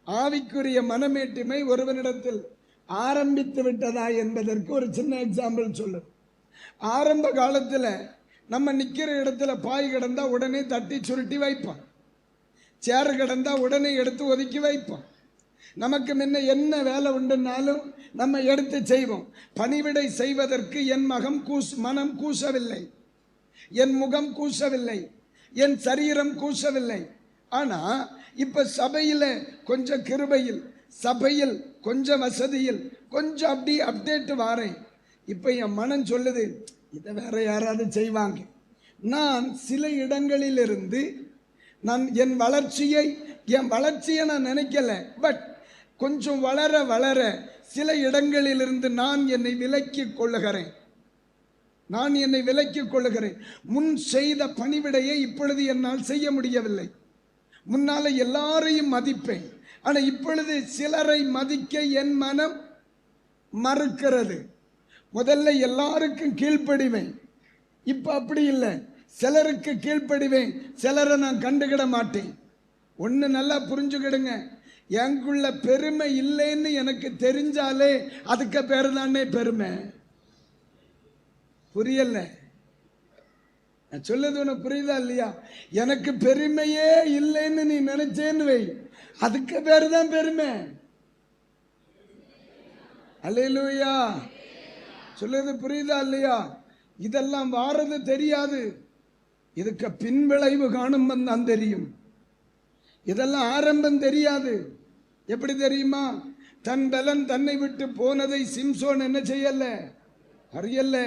ஆவிக்குரிய மனமேட்டுமை ஒருவனிடத்தில் ஆரம்பித்து விட்டதா என்பதற்கு ஒரு சின்ன எக்ஸாம்பிள் சொல்லு. ஆரம்ப காலத்தில் நம்ம நிற்கிற இடத்துல பாய் கிடந்தா உடனே தட்டி சுருட்டி வைப்பான். சேர் கிடந்தா உடனே எடுத்து ஒதுக்கி வைப்பான். நமக்கு முன்ன என்ன வேலை உண்டுனாலும் நம்ம எடுத்து செய்வோம். பணிவிடை செய்வதற்கு என் மனம் கூசவில்லை, என் முகம் கூசவில்லை, என் சரீரம் கூசவில்லை. ஆனா இப்ப சபையில கொஞ்சம் கிருபையில், சபையில் கொஞ்சம் வசதியில், கொஞ்சம் அப்படி அப்டேட் வாரேன். இப்ப என் மனம் சொல்லுது, இதை வேற யாராவது செய்வாங்க. நான் சில இடங்களில் இருந்து நான் என் வளர்ச்சியை நான் நினைக்கல. பட் கொஞ்சம் வளர வளர சில இடங்களில் இருந்து நான் என்னை விலக்கிக் கொள்ளுகிறேன். முன் செய்த பணிவிடையை இப்பொழுது என்னால் செய்ய முடியவில்லை. முன்னால எல்லாரையும் மதிப்பேன், ஆனா இப்பொழுது சிலரை மதிக்க என் மனம் மறுக்கிறது. முதல்ல எல்லாருக்கும் கீழ்ப்படிவேன், இப்ப அப்படி இல்லை. சிலருக்கு கீழ்ப்படிவேன், சிலரை நான் கண்டுகிட மாட்டேன். ஒன்னு நல்லா புரிஞ்சுக்கிடுங்க, எனக்குள்ள பெருமை இல்லைன்னு எனக்கு தெரிஞ்சாலே அதுக்கு பேரு தானே பெருமை. புரியல? நான் சொல்லுது உனக்கு புரியுதா இல்லையா? எனக்கு பெருமையே இல்லைன்னு நீ நினைச்சேன்னு வை, அதுக்கு பேரு தான் பெருமை. அல்லேலூயா. சொல்லுது புரியுதா இல்லையா? இதெல்லாம் வாரது தெரியாது, இதுக்கு பின்விளைவு காணும் தான் தெரியும். இதெல்லாம் ஆரம்பம் தெரியாது. எப்படி தெரியுமா? தன் பலன் தன்னை விட்டு போனதை சிம்சோன் என்ன செய்யல, அறியல.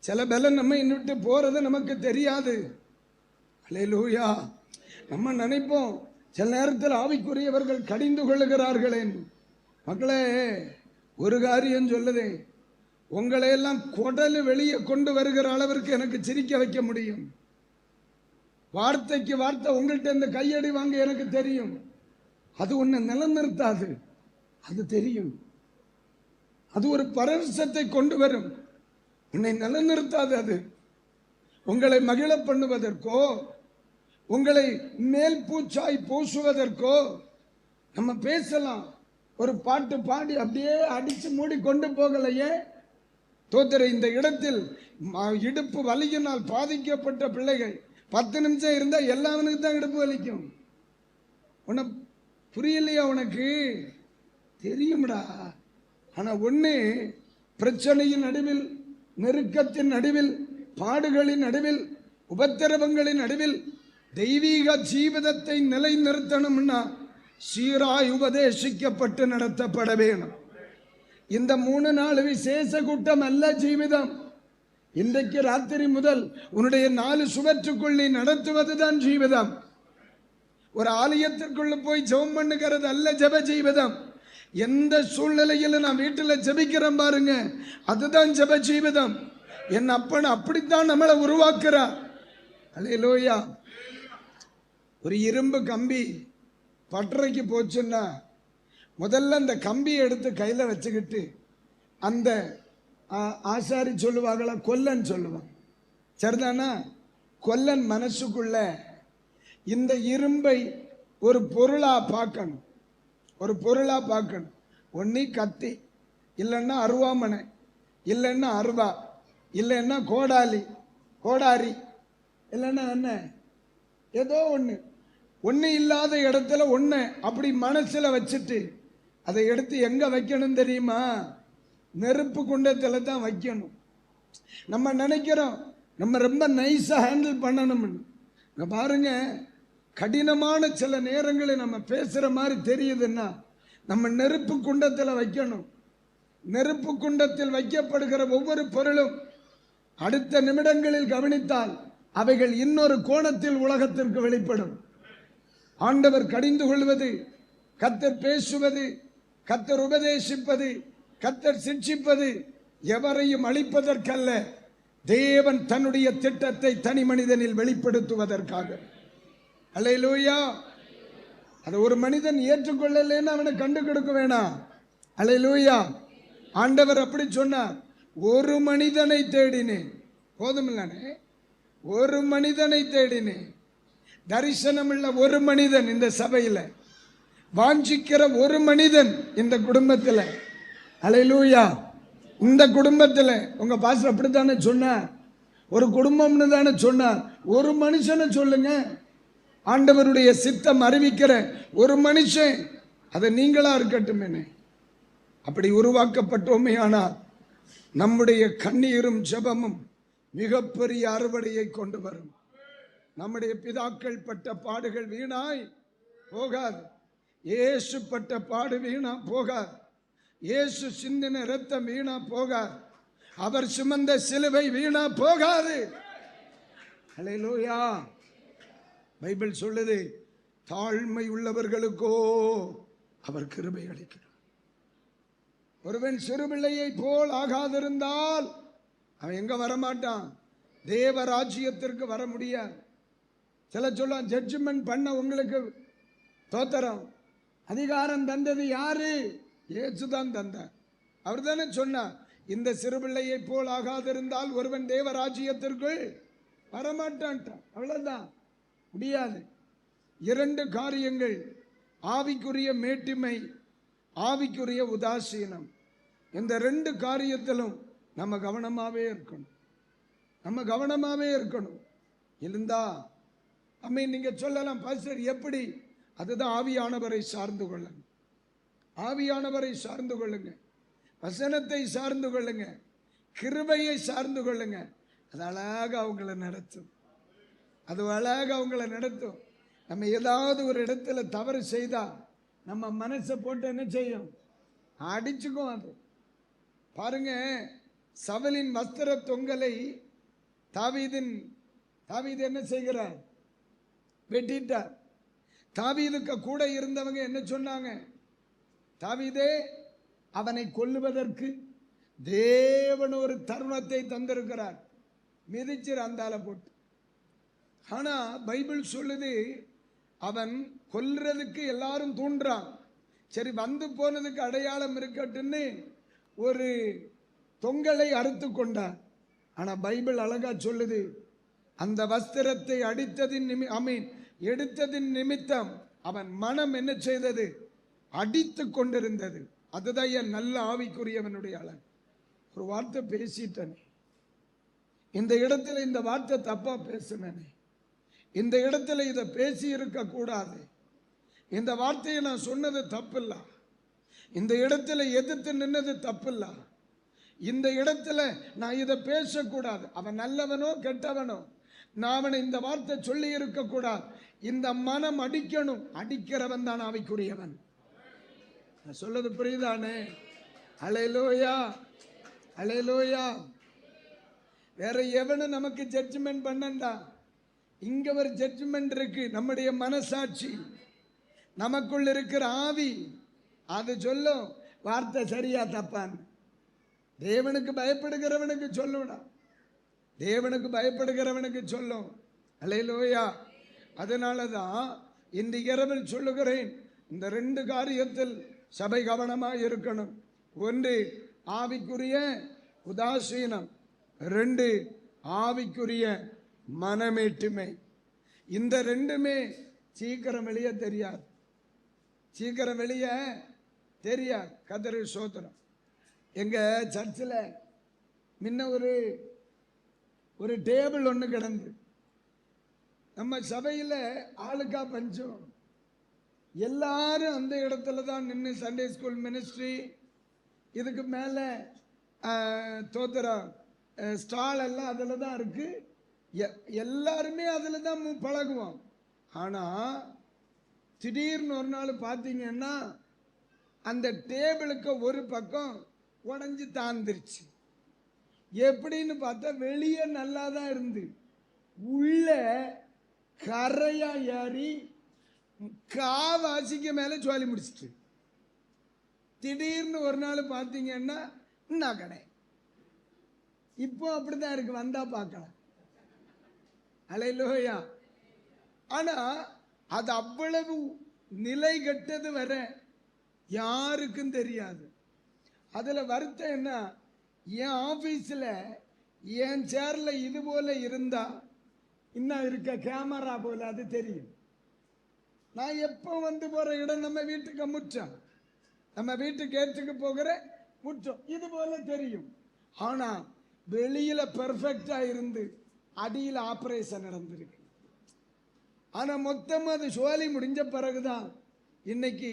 சில பலன் நம்ம விட்டு போறது நமக்கு தெரியாது. அல்லேலூயா. நம்ம நினைப்போம் சில நேரத்தில் ஆவிக்குரியவர்கள் கடிந்து கொள்ளுகிறார்களே. மக்களே, ஒரு காரியம் சொல்லுதே, உங்களை எல்லாம் குடல் வெளியே கொண்டு வருகிற அளவிற்கு எனக்கு சிரிக்க வைக்க முடியும். வார்த்தைக்கு வார்த்தை உங்கள்கிட்ட இந்த கையடி வாங்க எனக்கு தெரியும். அது உன்னை நிலநிறுத்தாது, அது தெரியும். அது ஒரு பரவசத்தை கொண்டு வரும், உன்னை நிலநிறுத்தாது. அது உங்களை மகிழ பண்ணுவதற்கோ, உங்களை மேல் பூச்சாய் பூசுவதற்கோ நம்ம பேசலாம். ஒரு பாட்டு பாடி அப்படியே அடிச்சு மூடி கொண்டு போகலையே. தோத்திர இந்த இடத்தில் இடுப்பு வலியினால் பாதிக்கப்பட்ட பிள்ளைகள் 10 நிமிஷம் இருந்தா எல்லாவனுக்கு தான் இடுப்பு வலிக்கும். உனக்கு புரியலையா? உனக்கு தெரியும்டா. ஆனா ஒண்ணு, பிரச்சனையின் நடுவில், நெருக்கத்தின் நடுவில், பாடுகளின் நடுவில், உபத்திரவங்களின் நடுவில் தெய்வீக ஜீவிதத்தை நிலைநிறுத்தணும்னா சீராய் உபதேசிக்கப்பட்டு நடத்தப்பட வேணும். இந்த 3 நாள் விசேஷ கூட்டம் அல்ல ஜீவிதம். இன்றைக்கு ராத்திரி முதல் உன்னுடைய 4 சுவற்றுக்குள் நீ நடத்துவதுதான் ஜீவிதம். ஒரு ஆலயத்திற்குள்ள போய் ஜெபம் பண்ணுகிறது அல்ல ஜெப ஜீவிதம். எந்த சூழ்நிலையில நான் வீட்டில் ஜெபிக்கிறேன் பாருங்க, அதுதான் ஜெப ஜீவிதம். என் அப்பன் அப்படித்தான் நம்மளை உருவாக்குறார். அல்லேலூயா. ஒரு இரும்பு கம்பி பட்டறைக்கு போச்சுன்னா முதல்ல அந்த கம்பியை எடுத்து கையில் வச்சுக்கிட்டு அந்த ஆசாரி சொல்லுவாங்களா, கொல்லன் சொல்லுவான். சரிதானா? கொல்லன் மனசுக்குள்ள இந்த இரும்பை ஒரு பொருளா பார்க்கணும், ஒரு பொருளா பார்க்கணும். ஒன்னி கத்தி, இல்லைன்னா அருவாமனை, இல்லைன்னா அருவா, இல்லைன்னா கோடாரி, இல்லைன்னா என்ன, ஏதோ ஒன்று இல்லாத இடத்துல ஒன்று அப்படி மனசில் வச்சுட்டு அதை எடுத்து எங்க வைக்கணும் தெரியுமா? நெருப்பு குண்டத்துல தான் வைக்கணும். நம்ம நினைக்கிறோம் நம்ம ரொம்ப நைஸா ஹேண்டில் பண்ணணும்னு. பாருங்க, கடினமான சில நேரங்களில் நம்ம பேசுற மாதிரி தெரியுதுன்னா நம்ம நெருப்பு குண்டத்துல வைக்கணும். நெருப்பு குண்டத்தில் வைக்கப்படுகிற ஒவ்வொரு பொருளும் அடுத்த நிமிடங்களில் கவனித்தால் அவைகள் இன்னொரு கோணத்தில் உலகத்திற்கு வெளிப்படும். ஆண்டவர் கடிந்து கொள்வது, கர்த்தர் பேசுவது, கர்த்தர் உபதேசிப்பது, கர்த்தர் சிட்சிப்பது எவரையும் அழிப்பதற்கல்ல, தேவன் தன்னுடைய திட்டத்தை தனி மனிதனில் வெளிப்படுத்துவதற்காக. அல்லேலூயா. அதை ஒரு மனிதன் ஏற்றுக்கொள்ளலைன்னு அவனை கண்டு கொடுக்க வேணாம். அல்லேலூயா. ஆண்டவர் அப்படி சொன்னார், ஒரு மனிதனை தேடினேன். போதுமில்லானே, ஒரு மனிதனை தேடினேன். தரிசனம் உள்ள ஒரு மனிதன் இந்த சபையில், வாஞ்சிக்கிற ஒரு மனிதன் இந்த குடும்பத்தில், அல்லேலூயா, இந்த குடும்பத்தில் உங்க பாஸ்டர் அப்படித்தானே சொன்னார், ஒரு குடும்பம்னு தானே சொன்னார். ஒரு மனுஷனை சொல்லுங்க, ஆண்டவருடைய சித்தம் அறிவிக்கிற ஒரு மனுஷன், அது நீங்களா இருக்கட்டும். என்ன அப்படி உருவாக்கப்பட்டோமே ஆனால் நம்முடைய கண்ணீரும் ஜெபமும் மிகப்பெரிய அறுவடையை கொண்டு வரும். நம்முடைய பிதாக்கள் பட்ட பாடுகள் வீணாய் போகாது. இயேசு பட்ட பாடு வீணா போகாது. இயேசு சிந்தின இரத்தம் வீணா போகாது. அவர் சுமந்த சிலுவை வீணா போகாது. அல்லேலூயா. பைபிள் சொல்லுது, தாழ்மை உள்ளவர்களுக்கோ அவர் கிருபை அளிக்கிறார். ஒருவன் சிறுபிள்ளையை போல் ஆகாதிருந்தால் அவன் எங்க வரமாட்டான், தேவ ராஜ்யத்திற்கு வர முடியாது. சில சொல்ல ஜட்ஜ்மெண்ட் பண்ண உங்களுக்கு தோத்திரம், அதிகாரம் தந்தது யாரு? இயேசுதான் தந்தார். அவர் தானே சொன்னார், இந்த சிறுபிள்ளையை போல் ஆகாதிருந்தால் ஒருவன் தேவ ராஜ்யத்திற்குள் வரமாட்டான். அவ்வளவுதான், முடியாது. இரண்டு காரியங்கள், ஆவிக்குரிய மேட்டிமை, ஆவிக்குரிய உதாசீனம். இந்த ரெண்டு காரியத்திலும் நம்ம கவனமாவே இருக்கணும். நம்ம கவனமாவே இருக்கணும். இருந்தா நீங்க சொல்லலாம், பாஸ்டர் எப்படி? அதுதான் ஆவியானவரை சார்ந்து கொள்ளுங்க. ஆவியானவரை சார்ந்து கொள்ளுங்க, வசனத்தை சார்ந்து கொள்ளுங்க, கிருபையை சார்ந்து கொள்ளுங்க. அது அழகாக அவங்களை நடத்தும். அது அழகாக அவங்களை நடத்தும். நம்ம ஏதாவது ஒரு இடத்துல தவறு செய்தா நம்ம மனசை போட்டு என்ன செய்யும்? அடிச்சுக்கும். அது பாருங்க, சவுலின் வஸ்திர தொங்கலை தாவீது என்ன செய்கிறார்? வெட்டிட்டார். தாவீதுக்கு கூட இருந்தவங்க என்ன சொன்னாங்க? தாவீதே, அவனை கொல்லுவதற்கு தேவன் ஒரு தருணத்தை தந்திருக்கிறார், மிதிச்சிரு அந்தால போட்டு. ஆனா பைபிள் சொல்லுது, அவன் கொல்றதுக்கு எல்லாரும் தூண்டுறான். சரி, வந்து போனதுக்கு அடையாளம் இருக்கட்டுன்னு ஒரு தொங்கலை அறுத்து கொண்டார். ஆனா பைபிள் அழகா சொல்லுது, அந்த வஸ்திரத்தை எடுத்ததின் நிமித்தம் அவன் மனம் என்ன செய்தது? அடித்து கொண்டிருந்தது. அதுதான் என் நல்ல ஆவிக்குரியவனுடைய அழகு. ஒரு வார்த்தை பேசிட்டனே, இந்த இடத்துல இந்த வார்த்தை தப்பா பேசினேனே, இந்த இடத்துல இதை பேசி இருக்க கூடாது, இந்த வார்த்தையை நான் சொன்னது தப்பில்ல, இந்த இடத்துல எதிர்த்து நின்னது தப்பில்ல, இந்த இடத்துல நான் இதை பேசக்கூடாது. அவன் நல்லவனோ கெட்டவனோ, நான் அவனை இந்த வார்த்தை சொல்லி இருக்க கூடாது. இந்த மனம் அடிக்கணும். அடிக்கிறவன் தான் ஆவிக்குரியவன். சொல்றது புரியுதானே? அல்லேலூயா, அல்லேலூயா. வேற எவனும் நமக்கு ஜட்ஜ்மெண்ட் பண்ணண்டா. இங்க ஒரு ஜட்ஜ்மெண்ட் இருக்கு. நம்முடைய மனசாட்சி, நமக்குள் இருக்கிற ஆவி, அது சொல்லும் வார்த்தை சரியா தப்பான்னு. தேவனுக்கு பயப்படுகிறவனுக்கு சொல்லுடா, தேவனுக்கு பயப்படுகிறவனுக்கு சொல்லும். அல்லேலூயா. அதனாலதான் இந்த இரவில் சொல்லுகிறேன், இந்த ரெண்டு காரியத்தில் சபை கவனமாக இருக்கணும். ஒன்று ஆவிக்குரிய உதாசீனம், ரெண்டு ஆவிக்குரிய மனமேட்டுமை. இந்த ரெண்டுமே சீக்கிரம் வெளியே தெரியாது, சீக்கிரம் வெளியே தெரியாது. கதறு சோத்திரம். எங்க சர்ச்சில் முன்ன ஒரு டேபிள் ஒன்று கிடந்து, நம்ம சபையில் ஆளுக்கா பஞ்சம், எல்லாரும் அந்த இடத்துல தான் நின்று சண்டே ஸ்கூல் மினிஸ்ட்ரி, இதுக்கு மேலே தோத்திரம் ஸ்டால் எல்லாம் அதில் தான் இருக்கு. எல்லாருமே அதில் தான் பழகுவோம். ஆனால் திடீர்னு ஒரு நாள் பார்த்தீங்கன்னா அந்த டேபிளுக்கு ஒரு பக்கம் உடஞ்சி தாந்துருச்சு. எப்படின்னு பார்த்தா வெளியே நல்லா தான் இருந்து, உள்ள கரையா ஏறி காவாசிக்கு மேலே சோலி முடிச்சிட்டு, திடீர்னு ஒரு நாள் பார்த்தீங்கன்னா என்ன கடை. இப்போ அப்படிதான் இருக்கு, வந்தா பார்க்கலாம். அல்லேலூயா. ஆனா அது அவ்வளவு நிலை கெட்டது வர யாருக்கும் தெரியாது. அதுல வருத்தம் என்ன, என் ஆபீஸ்ல என் சேர்ல இது போல இருந்தா இன்னும் இருக்க கேமரா போல அது தெரியும். நான் எப்போ வந்து போற இடம் நம்ம வீட்டுக்கு முற்றம், நம்ம வீட்டுக்கு ஏற்றுக்கு போகிற முற்றம் இது போல தெரியும். ஆனா வெளியில பெர்ஃபெக்டா இருந்து அடியில் ஆபரேஷன் நடந்திருக்கு. ஆனா மொத்தமா அது சோலி முடிஞ்ச பிறகுதான் இன்னைக்கு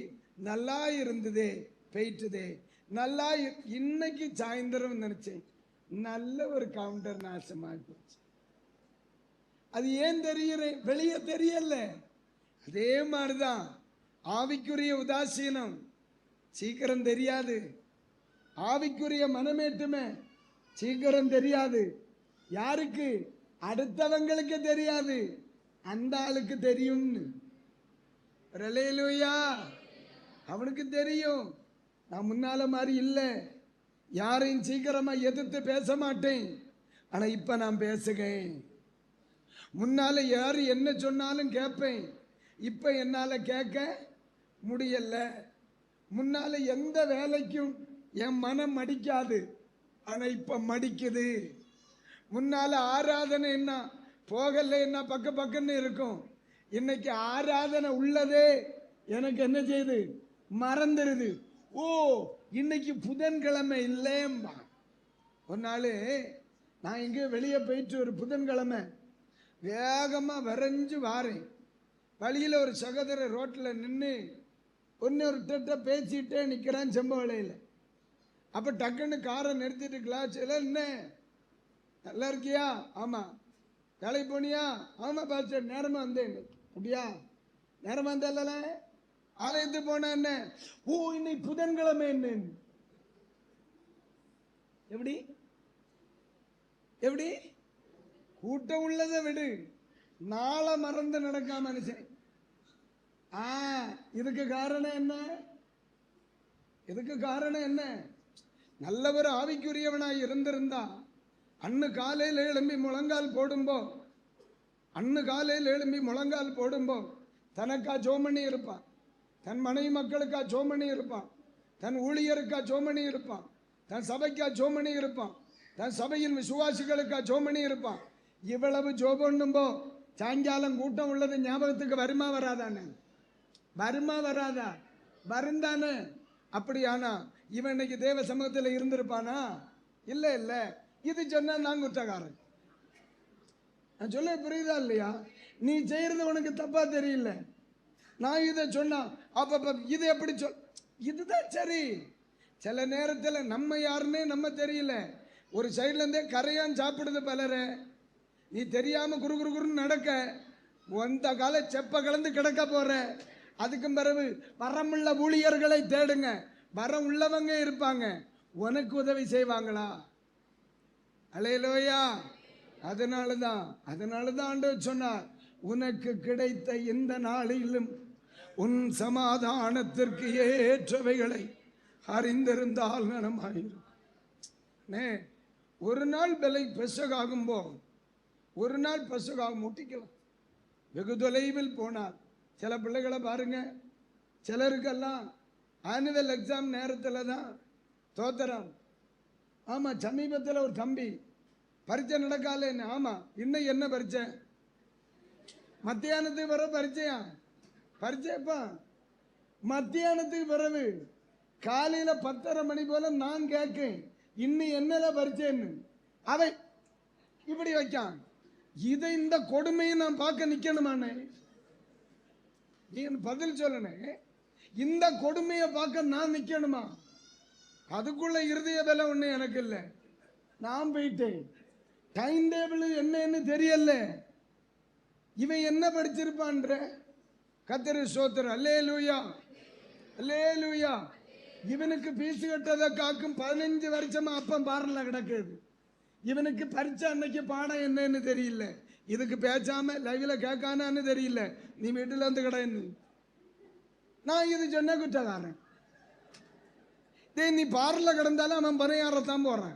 நல்லா இருந்ததே போயிட்டுதே நல்லா. இன்னைக்கு சாயந்தரம் நினைச்சேன் நல்ல ஒரு கவுண்டர் நாசமாக போச்சு. அது ஏன் தெரியுற வெளியே தெரியல. அதே மாதிரிதான் ஆவிக்குரிய உதாசீனம் சீக்கிரம் தெரியாது, ஆவிக்குரிய மனமேட்டுமே சீக்கிரம் தெரியாது. யாருக்கு? அடுத்தவங்களுக்கு தெரியாது, அந்த ஆளுக்கு தெரியும். அல்லேலூயா. அவனுக்கு தெரியும் நான் முன்னால மாதிரி இல்லை, யாரையும் சீக்கிரமா எதிர்த்து பேச மாட்டேன். ஆனா இப்ப நான் பேசுகிறேன். முன்னால யாரு என்ன சொன்னாலும் கேட்பேன், இப்ப என்னால கேட்க முடியல. முன்னால எந்த வேலைக்கும் என் மனம் மடிக்காது, ஆனா இப்ப மடிக்குது. முன்னால ஆராதனை என்ன போகல என்ன பக்க பக்கன்னு இருக்கும், இன்னைக்கு ஆராதனை உள்ளதே எனக்கு என்ன செய்யுது மறந்துடுது. ஓ இன்னைக்கு புதன்கிழமை இல்லேம்பா. ஒரு நாள் நான் இங்கே வெளியே போயிட்டு ஒரு புதன்கிழமை வேகமா வரைஞ்சு வாரேன். வழியில் ஒரு சகோதரர் ரோட்டில் நின்று ஒரு பேசிட்டே நிற்கிறான் செம்பவளையில். அப்போ டக்குன்னு காரை நிறுத்திட்டு கிளாச்சில் என்ன நல்லா இருக்கியா? ஆமாம். வேலைக்கு போனியா? ஆமாம் பாஸ்டர் நேரமாக வந்தேன். அப்படியா? நேரமாக வந்தால ஆலயத்துக்கு போன என்ன? ஓ இன்னைக்கு புதன்கிழமை என்ன? எப்படி எப்படி கூட்டம் உள்ளதை விடு, நாளை மறந்து நடக்காம மனுஷன். இதுக்கு காரணம் என்ன? இதுக்கு காரணம் என்ன? நல்லவர் ஆவிக்குரியவனாய் இருந்திருந்தா அன்னு காலையில் எழும்பி முழங்கால் போடும்போ தனக்கா ஜோமணி இருப்பான், தன் மனைவி மக்களுக்கா ஜோமணி இருப்பான், தன் ஊழியருக்கா ஜோமணி இருப்பான், தன் சபைக்கா ஜோமணி இருப்பான், தன் சபையின் விசுவாசிகளுக்கா ஜோமணி இருப்பான். இவ்வளவு ஜோபண்ணும்போ சாயங்காலம் கூட்டம் உள்ளது ஞாபகத்துக்கு வருமா வராதானே? வருமா வராதா? வருந்தானே? அப்படியானா இவன் இன்னைக்கு தேவ சமூகத்தில் இருந்திருப்பானா? இல்ல இல்ல. இது சொன்னா நான் குற்றக்காரன். நான் சொல்ல புரியுதா இல்லையா? நீ செய்யறது உனக்கு தப்பா தெரியல, நான் இதை சொன்னா அப்ப இது எப்படி சொல், இதுதான் சரி. சில நேரத்தில் நம்ம யாருன்னே நம்ம தெரியல, ஒரு சைட்ல இருந்தே கரையான் சாப்பிடுது பலரை. நீ தெரியாம குரு குரு குருன்னு நடக்க அந்த கால செப்ப கலந்து கிடக்க போற. அதுக்கும் பிறகு வரமுள்ள ஊழியர்களை தேடுங்க, வரம் உள்ளவங்க இருப்பாங்க, உனக்கு உதவி செய்வாங்களா? அல்லேலூயா. அதனாலதான் ஆண்டவர் சொன்னார், உனக்கு கிடைத்த இந்த நாளிலும் உன் சமாதானத்திற்கு ஏற்றவைகளை அறிந்திருந்தால் நலமாயிருக்கும். ஒரு நாள் விலை பெசகாகும்போ ஒரு நாள் பெசகாக முட்டிக்கலாம். வெகு தொலைவில் போனார். சில பிள்ளைகளை பாருங்க, சிலருக்கெல்லாம் ஆனுவல் எக்ஸாம் நேரத்தில் தான் தோத்துறான். ஆமாம், சமீபத்தில் ஒரு தம்பி பரீட்சை நடக்கால. ஆமாம், இன்னும் என்ன பரீட்சை? மத்தியானத்துக்கு பிறகு பரீட்சையா? பரீட்சைப்பா மத்தியானத்துக்கு பிறகு காலையில் 10:30 மணி போல நான் கேட்கேன், இன்னும் என்னல பரீட்சைன்னு. அவன் இப்படி வைக்கான். இதை இந்த கொடுமையை நான் பார்க்க நிக்கணுமானே? நீ பதில் சொல்லணே. இந்த கொடுமையை பார்க்க நான் நிக்கணுமா? அதுக்குள்ள இருதய பலம் ஒண்ணு எனக்கு இல்லை. நான் போயிட்டேன், டைம் டேபிள் என்னன்னு தெரியல. இவன் என்ன படிச்சிருப்பான்ற? கர்த்தர் ஸ்தோத்திரம். அல்லேலூயா, அல்லேலூயா. இவனுக்கு பீஸ் கட்டதை காக்கும் 15 வருஷமா அப்பம் பாரல கிடக்குது. இவனுக்கு பரீட்சை அன்னைக்கு பாடம் என்னன்னு தெரியல, இதுக்கு பேசாம லைவ்ல கேட்கானான்னு தெரியல. நீ வீட்டுல வந்து கிடையாது, நான் இது சொன்ன குற்றக்காரன். நீ பார்ல கிடந்தாலும் அவன் பனையாரத்தான் போறான்,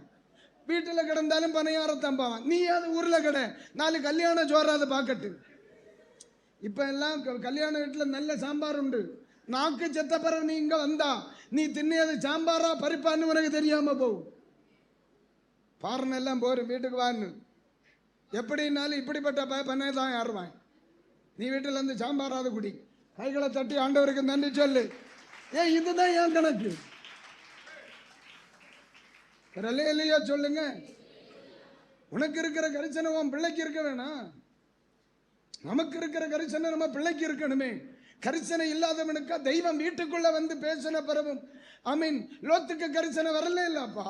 வீட்டுல கிடந்தாலும் பனையாரத்தான் போவான். நீ அது ஊர்ல கடை 4 கல்யாணம் ஜோராத பாக்கட்டு. இப்ப எல்லாம் கல்யாண வீட்டுல நல்ல சாம்பார் உண்டு. நாக்கு செத்த பிறகு நீ இங்க வந்தா நீ தின்னியது சாம்பாரா பறிப்பான்னு உனக்கு தெரியாம போகும். பாருன்னெல்லாம் போரும் வீட்டுக்கு வான்னு. எப்படின்னாலும் இப்படிப்பட்ட பண்ணை தான் யாருவான். நீ வீட்டில் இருந்து சாம்பாராத குடி, கைகளை தட்டி ஆண்டவருக்கு நன்றி சொல்லு. ஏன் இதுதான் என் கணக்கு. இல்லையா சொல்லுங்க. உனக்கு இருக்கிற கரிசனை உன் பிள்ளைக்கு இருக்க வேணாம். நமக்கு இருக்கிற கரிசனை நம்ம பிள்ளைக்கு இருக்கணுமே. கரிசனை இல்லாதவனுக்கா தெய்வம் வீட்டுக்குள்ள வந்து பேசின பிறகும் ஆமீன் லோத்துக்கு கரிசனை வரல இல்லப்பா.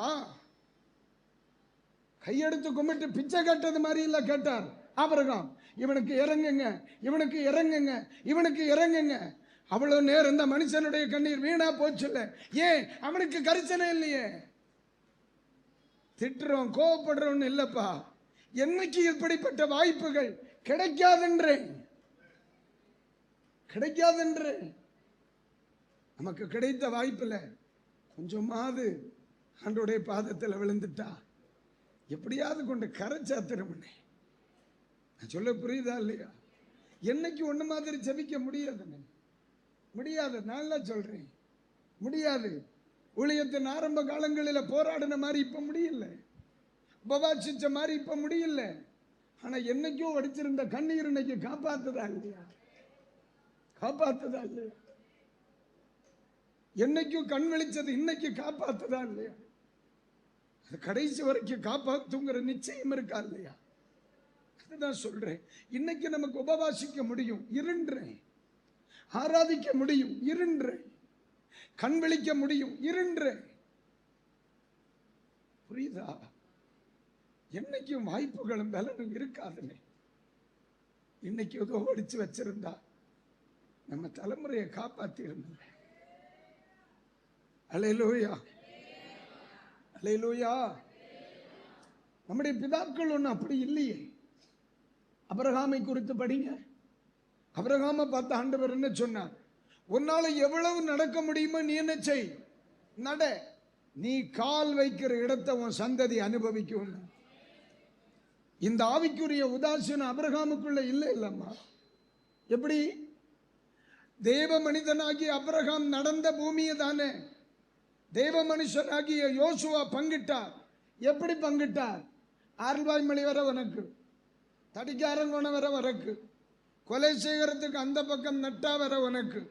கையெடுத்து கும்பிட்டு பிச்சை கட்டது மாதிரி இல்ல கேட்டார் ஆபிரகாம். இவனுக்கு இறங்குங்க, இவனுக்கு இறங்குங்க, இவனுக்கு இறங்குங்க. அவ்வளவு நேரம் இந்த மனுஷனுடைய கண்ணீர் வீணா போச்சு. ஏன்? அவனுக்கு கரிசனை இல்லையே. திட்டுறோம் கோவப்படுறோம் இல்லப்பா. என்னைக்கு இப்படிப்பட்ட வாய்ப்புகள் கிடைக்காதென்றேன், கிடைக்காதென்றேன். நமக்கு கிடைத்த வாய்ப்புல கொஞ்சமாவது ஆண்டோடைய பாதத்தில் விழுந்துட்டா எப்படியாவது கொண்டு கரைச்சா திருமணே. நான் சொல்ல புரியுதா இல்லையா? என்னைக்கு ஒண்ணு மாதிரி ஜெபிக்க முடியாது, முடியாது. நான் சொல்றேன் முடியாது. ஊழியத்தின் ஆரம்ப காலங்களில் போராடின மாதிரி இப்ப முடியல, உபவாசிச்ச மாதிரி இப்ப முடியல. ஆனா என்னைக்கோ வடிச்சிருந்த கண்ணீர் இன்னைக்கு காப்பாத்துதா இல்லையா? காப்பாத்துதா இல்லையா? என்னைக்கும் கண் வெளிச்சது இன்னைக்கு காப்பாத்துதா இல்லையா? அது கடைசி வரைக்கும் காப்பாத்துங்கிற நிச்சயம் இருக்கா இல்லையா? அதுதான் சொல்றேன். இன்னைக்கு நமக்கு உபவாசிக்க முடியும், இருன்றேன். ஆராதிக்க முடியும், இருன்றேன். கண் விழிக்க முடியும், இருன்றேன். புரியுதா? என்னைக்கும் வாய்ப்புகளும் பலனும் இருக்காதுன்னு இன்னைக்கு ஏதோ ஒடிச்சு வச்சிருந்தா நம்ம தலைமுறையை காப்பாத்தி இருந்தோம். அல்லேலூயா, அல்லேலூயா. நம்முடைய பிதாக்கள் ஒண்ணு அப்படி இல்லையே. அபிரகாமை குறித்து படிங்க. அபிரகாமை பார்த்து ஆண்டவர் என்ன சொன்னார்? உன்னால எவ்வளவு நடக்க முடியுமோ நீ என்ன செய், நட. நீ கால் வைக்கிற இடத்தை உன் சந்ததி அனுபவிக்கும். இந்த ஆவிக்குரிய உதாசீனம் அபிரகாமுக்குள்ள இல்லை இல்லம்மா. எப்படி? தேவ மனிதனாகிய அபிரகாம் நடந்த பூமியை தானே தேவ மனுஷனாகிய யோசுவா பங்கிட்டார். எப்படி பங்கிட்டார்? ஆர்வாய் மலை வர உனக்கு, தடிக்காரங்கோண வர உனக்கு, கொலை செய்கிறதுக்கு அந்த பக்கம் நட்டா வர உனக்கு,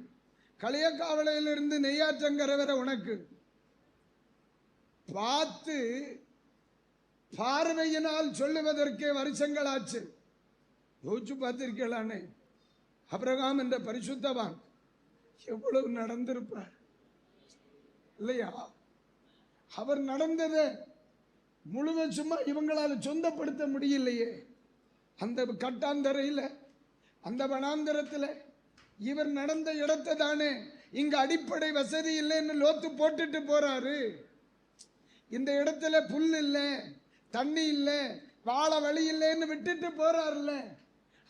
களியக்காவலையிலிருந்து நெய்யாற்றங்கரை வர உனக்கு. பார்த்து பார்வையினால் சொல்லுவதற்கே வருஷங்கள் ஆச்சு. யோசிச்சு பார்த்திருக்கலானே. அபிரகாம் என்ற பரிசுத்தவான் எவ்வளவு நடந்திருப்பார் இல்லையா? அவர் நடந்ததை முழுவதுமா இவங்களால சொந்தப்படுத்த முடியலையே. அந்த கட்டாந்தரையில், அந்த வனாந்தரத்தில் இவர் நடந்த இடத்தை தானே இங்க அடிப்படை வசதி இல்லைன்னு லோத்து போட்டுட்டு போறாரு. இந்த இடத்துல புல் இல்லை, தண்ணி இல்லை, வாழ வழி இல்லைன்னு விட்டுட்டு போறாருல்ல.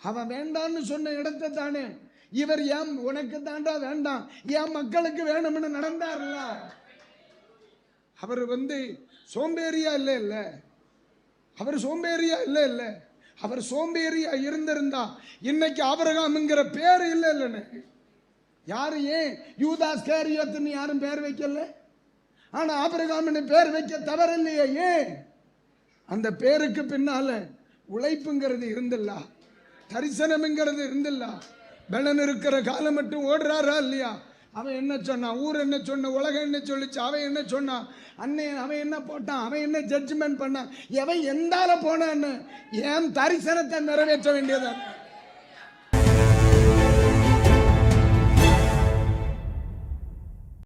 அவன் வேண்டான்னு சொன்ன இடத்தை தானே இவர் ஏன் உனக்கு தாண்டா வேண்டாம், என் மக்களுக்கு வேணும்னு நடந்தார்ல. அவர் சோம்பேறியா இல்ல, அவர் சோம்பேறியா இல்ல. அவர் சோம்பேறியா இருந்திருந்தா இன்னைக்கு ஆபிரகாம்ங்கிற பேர் இல்லைன்னு. யாரு? ஏன் யூதாஸ் கேரியோத்துன்னு யாரும் பேர் வைக்கல? ஆனா ஆபிரகாம்னு பேர் வைக்க தவறில்லையே. ஏன்? அந்த பேருக்கு பின்னால உழைப்புங்கிறது இருந்தில்ல, தரிசனம்ங்கிறது இருந்தில்ல. பலன் இருக்கிற காலம் மட்டும் ஓடுறாரா இல்லையா? அவன் என்ன சொன்னான், ஊர் என்ன சொன்ன, உலகம் என்ன சொல்லிச்சு, அவன் என்ன சொன்னான், அண்ணன் அவன் என்ன போட்டான், அவன் என்ன ஜட்ஜ்மெண்ட் பண்ணான், எவன் எந்தால போனான்னு என் தரிசனத்தை நிறைவேற்ற வேண்டியதான்.